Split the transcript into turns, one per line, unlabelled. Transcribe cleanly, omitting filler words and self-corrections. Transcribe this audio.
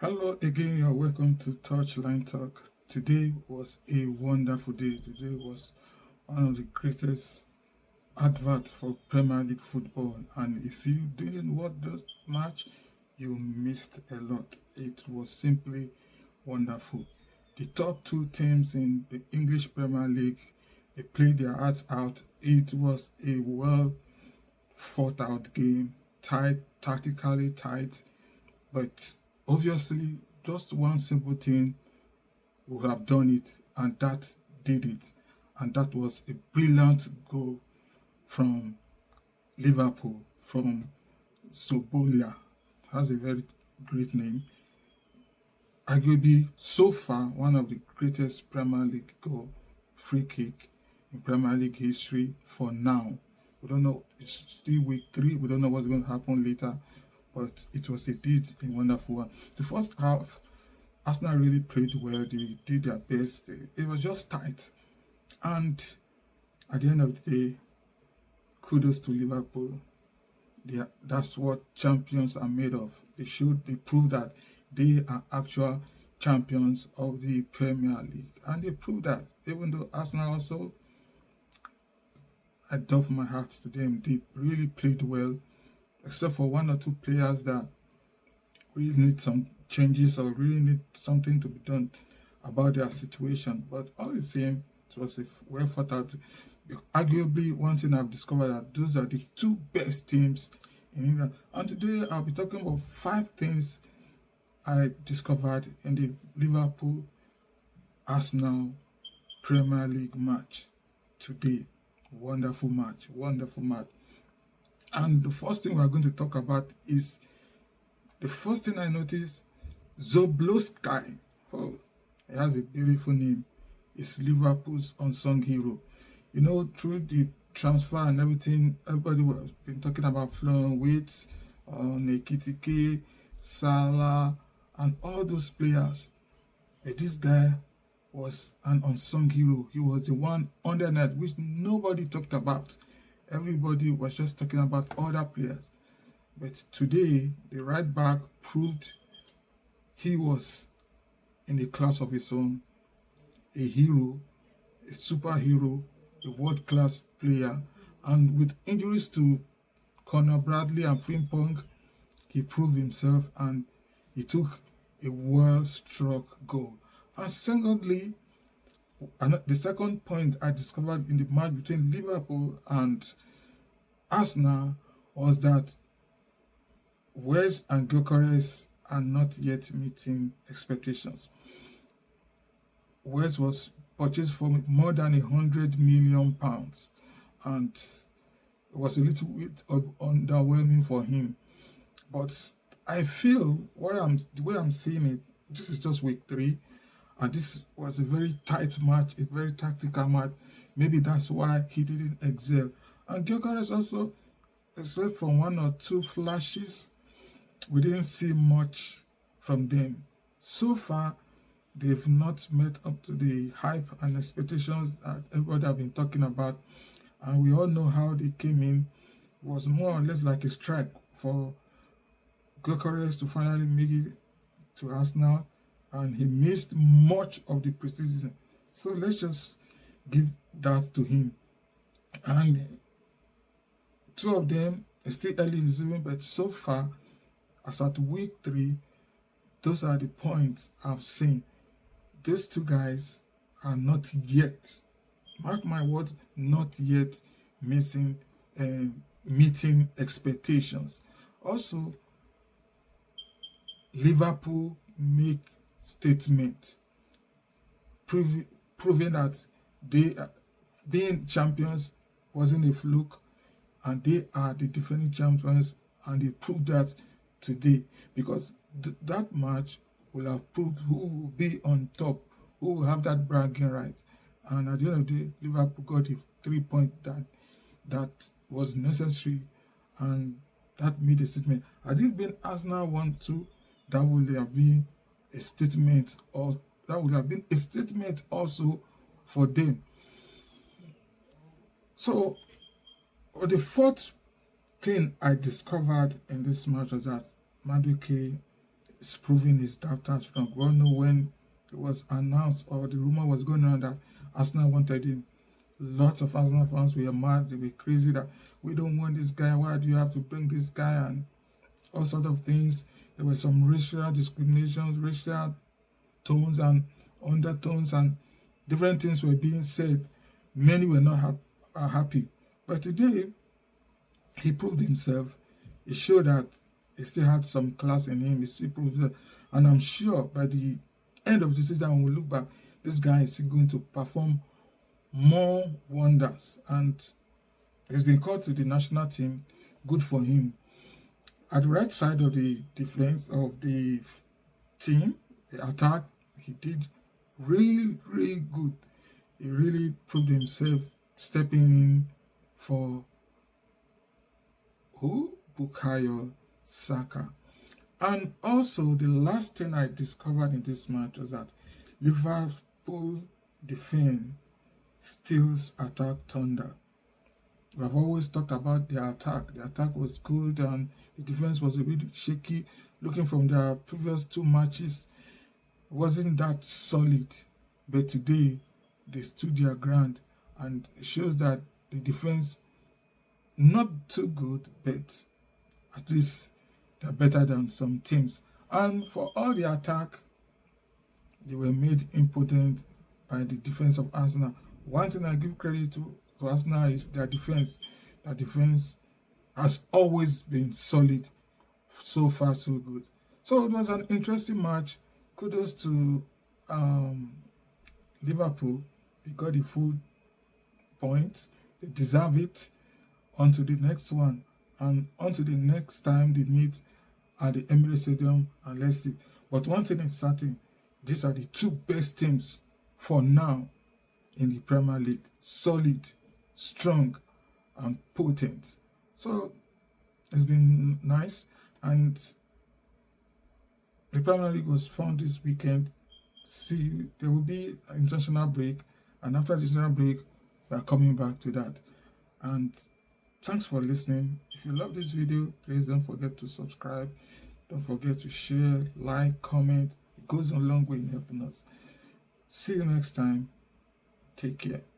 Hello again, you're welcome to Touchline Talk. Today was a wonderful day. Today was one of the greatest adverts for Premier League football. And if you didn't watch the match, you missed a lot. It was simply wonderful. The top two teams in the English Premier League, they played their hearts out. It was a well fought out game, tight, tactically tight, but obviously, just one simple thing would have done it, and that did it. And that was a brilliant goal from Liverpool, from Sobolia. Has a very great name. Arguably, so far, one of the greatest Premier League goal free kick in Premier League history for now. We don't know, it's still week 3. We don't know what's going to happen later, but it was indeed a wonderful one. The first half, Arsenal really played well. They did their best. It was just tight. And at the end of the day, kudos to Liverpool. That's what champions are made of. They prove that they are actual champions of the Premier League. And they prove that, even though Arsenal also, I doff my hat to them. They really played well, except for one or two players that really need some changes or really need something to be done about their situation. But all the same, it was a well thought out. Arguably, one thing I've discovered that those are the two best teams in England. And today I'll be talking about 5 things I discovered in the Liverpool Arsenal Premier League match today. Wonderful match, wonderful match. And the first thing we're going to talk about is the first thing I noticed, Zoblowski. Oh, he has a beautiful name. It's Liverpool's unsung hero. You know, through the transfer and everything, everybody was been talking about Florian Wirtz, Nekitike, Salah, and all those players. But this guy was an unsung hero. He was the one on the net which nobody talked about. Everybody was just talking about other players. But today, the right back proved he was in a class of his own, a hero, a superhero, a world-class player. And with injuries to Conor Bradley and Frimpong, he proved himself and he took a well-struck goal. And secondly, the second point I discovered in the match between Liverpool and Arsenal was that Wes and Gyökeres are not yet meeting expectations. Wes was purchased for more than £100 million, and it was a little bit of underwhelming for him. But I feel the way I'm seeing it, this is just week 3, and this was a very tight match, a very tactical match. Maybe that's why he didn't excel. And Gyökeres also, except from one or two flashes, we didn't see much from them. So far, they've not met up to the hype and expectations that everybody have been talking about. And we all know how they came in. It was more or less like a strike for Gyökeres to finally make it to Arsenal. And he missed much of the preseason. So let's just give that to him. And 2 of them are still early in the season, but so far, as at week 3, those are the points I've seen. Those 2 guys are not yet, mark my words, not yet meeting expectations. Also, Liverpool make statements proving that they being champions wasn't a fluke, and they are the defending champions, and they proved that today, because that match will have proved who will be on top, who will have that bragging right. And at the end of the day, Liverpool got the 3 points that was necessary, and that made a statement. Had it been Arsenal 1-2, that would have been a statement, or that would have been a statement also for them. So the fourth thing I discovered in this match was that Madueke is proving his doubter strong. We all know when it was announced or the rumor was going on that Arsenal wanted him, lots of Arsenal fans were mad, they were crazy that we don't want this guy, why do you have to bring this guy, and all sort of things. There were some racial discriminations, racial tones and undertones, and different things were being said. Many were not happy. But today, he proved himself. He showed that he still had some class in him. He still proved that. And I'm sure by the end of the season, when we look back, this guy is going to perform more wonders. And he's been called to the national team. Good for him. At the right side of the defense of the team, the attack, he did really, really good. He really proved himself stepping in for Bukayo Saka. And also, the last thing I discovered in this match was that Liverpool defense steals attack thunder. We have always talked about their attack. The attack was good and the defense was a bit shaky. Looking from their previous 2 matches, wasn't that solid. But today, they stood their ground, and it shows that the defense, not too good, but at least they're better than some teams. And for all the attack, they were made impotent by the defense of Arsenal. One thing I give credit to Arsenal is their defense. Their defense has always been solid. So far, so good. So it was an interesting match. Kudos to Liverpool. They got the full points. They deserve it. On to the next one. And on to the next time they meet at the Emirates Stadium, and let's see. But one thing is certain, these are the 2 best teams for now in the Premier League. Solid, strong, and potent. So it's been nice. And the Premier League was fun this weekend. See, there will be an international break. And after the international break, we are coming back to that. And thanks for listening. If you love this video, please don't forget to subscribe. Don't forget to share, like, comment. It goes a long way in helping us. See you next time. Take care.